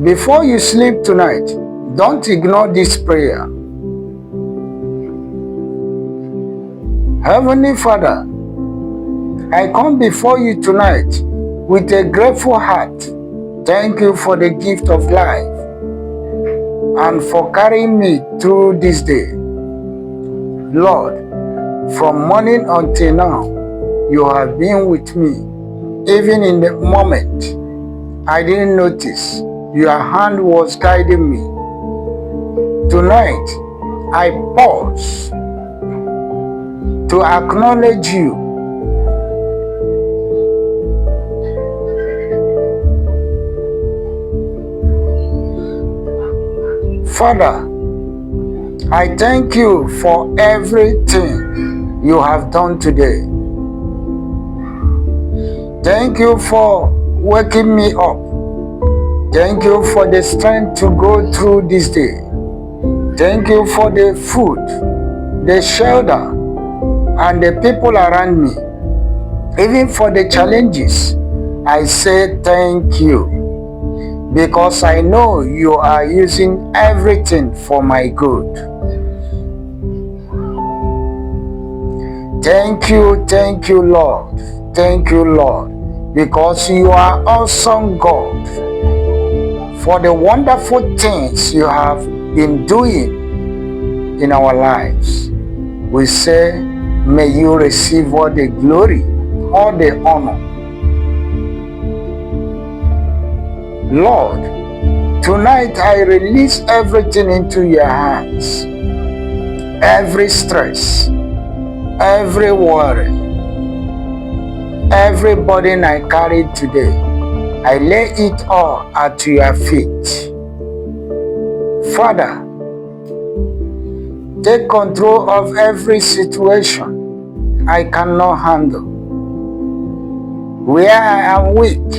Before you sleep tonight, don't ignore this prayer. Heavenly Father, I come before you tonight with a grateful heart. Thank you for the gift of life and for carrying me through this day. Lord, from morning until now, you have been with me. Even in the moment I didn't notice, your hand was guiding me. Tonight, I pause to acknowledge you. Father, I thank you for everything you have done today. Thank you for waking me up. Thank you for the strength to go through this day. Thank you for the food, the shelter, and the people around me. Even for the challenges, I say thank you, because I know you are using everything for my good. Thank you, Lord. Thank you, Lord, because you are awesome God. For the wonderful things you have been doing in our lives, we say, may you receive all the glory, all the honor. Lord, tonight I release everything into your hands. Every stress, every worry, every burden I carried today, I lay it all at your feet. Father, take control of every situation I cannot handle. Where I am weak,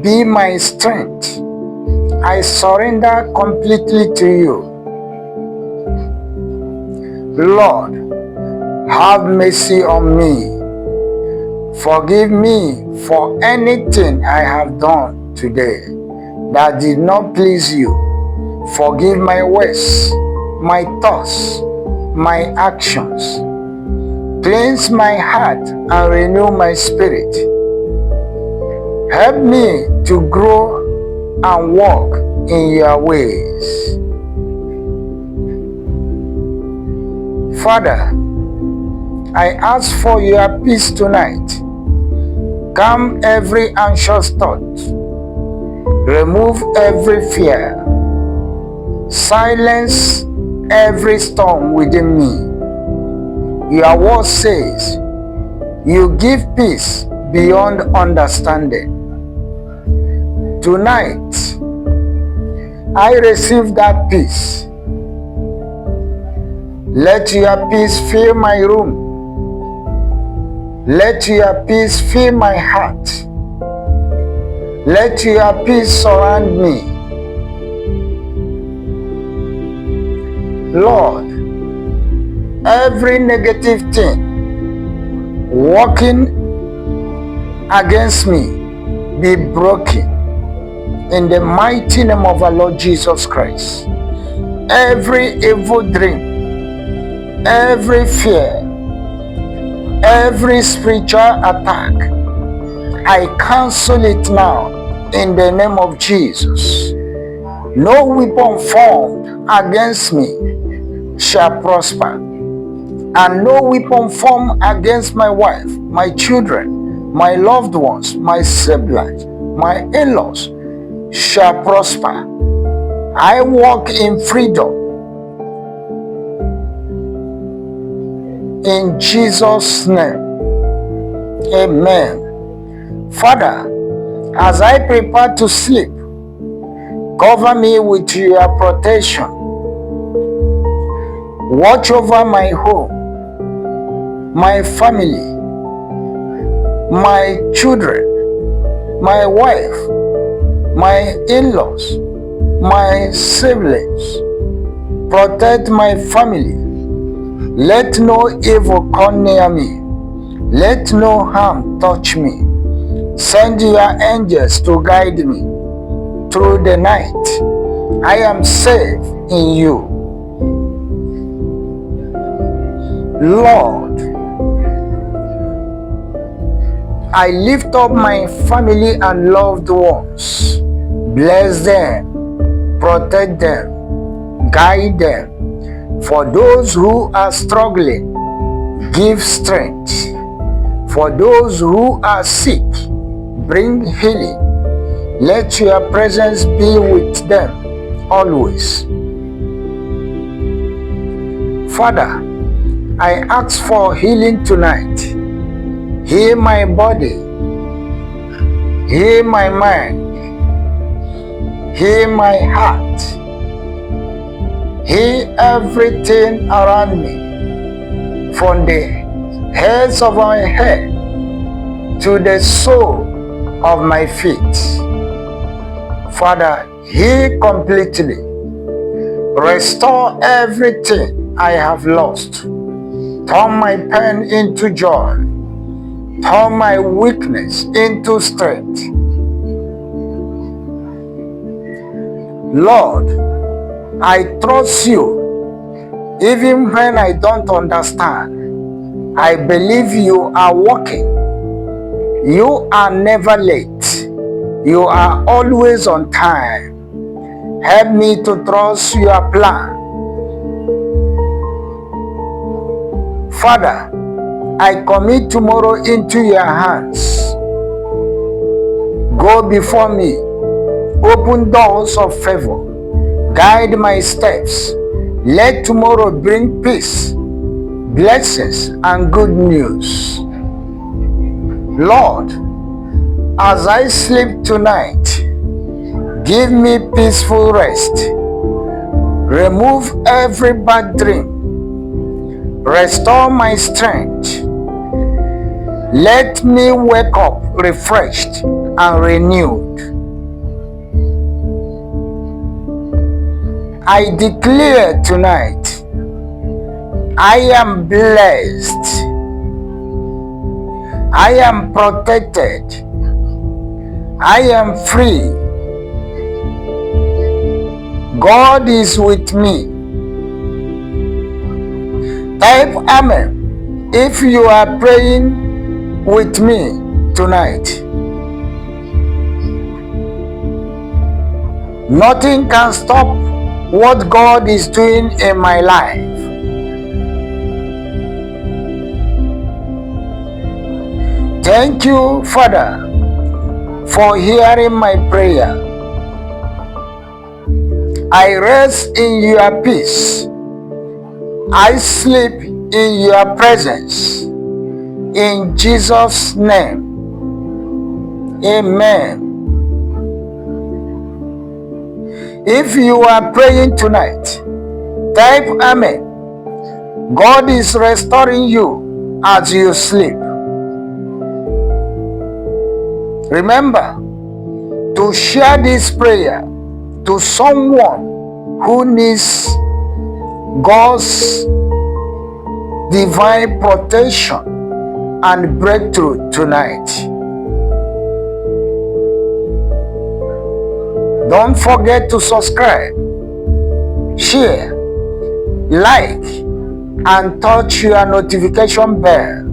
be my strength. I surrender completely to you. Lord, have mercy on me. Forgive me for anything I have done today that did not please you. Forgive my ways, my thoughts, my actions. Cleanse my heart and renew my spirit. Help me to grow and walk in your ways. Father, I ask for your peace tonight. Calm every anxious thought. Remove every fear. Silence every storm within me. Your word says, you give peace beyond understanding. Tonight, I receive that peace. Let your peace fill my room. Let your peace fill my heart. Let your peace surround me. Lord, every negative thing working against me be broken in the mighty name of our Lord Jesus Christ. Every evil dream, every fear, every spiritual attack, I cancel it now in the name of Jesus. No weapon formed against me shall prosper, and no weapon formed against my wife, my children, my loved ones, my siblings, my in-laws shall prosper. I walk in freedom. In Jesus' name, amen. Father, as I prepare to sleep, cover me with your protection. Watch over my home, my family, my children, my wife, my in-laws, my siblings. Protect my family. Let no evil come near me. Let no harm touch me. Send your angels to guide me. through the night. I am safe in you. Lord, I lift up my family and loved ones. Bless them, protect them, guide them. For those who are struggling, give strength. For those who are sick, bring healing. Let your presence be with them always. Father, I ask for healing tonight. Heal my body. Heal my mind. Heal my heart. Heal everything around me, from the hairs of my head to the sole of my feet. Father, heal completely. Restore everything I have lost. Turn my pain into joy. Turn my weakness into strength. Lord, I trust you even when I don't understand. I believe you are working. You are never late. You are always on time. Help me to trust your plan. Father, I commit tomorrow into your hands. Go before me. Open doors of favor. Guide my steps. Let tomorrow bring peace, blessings, and good news. Lord, as I sleep tonight, give me peaceful rest. Remove every bad dream. Restore my strength. Let me wake up refreshed and renewed. I declare tonight, I am blessed. I am protected. I am free. God is with me. Type Amen if you are praying with me tonight. Nothing can stop what God is doing in my life. Thank you, Father, for hearing my prayer. I rest in your peace. I sleep in your presence. In Jesus' name. Amen. If you are praying tonight, type Amen. God is restoring you as you sleep. Remember to share this prayer to someone who needs God's divine protection and breakthrough tonight. Don't forget to subscribe, share, like, and touch your notification bell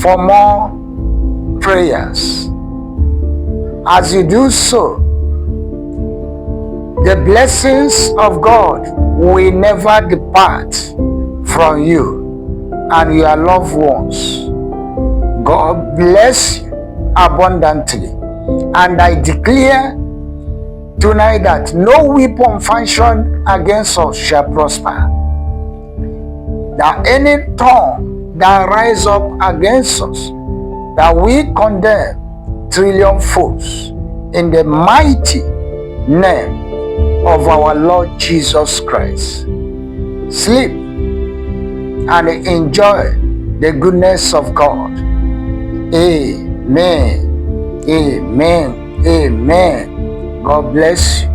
for more prayers. As you do so, the blessings of God will never depart from you and your loved ones. God bless you abundantly. And I declare tonight that no weapon fashioned against us shall prosper. That any tongue that rise up against us, that we condemn trillion folds in the mighty name of our Lord Jesus Christ. Sleep and enjoy the goodness of God. Amen. Amen. Amen. God bless you.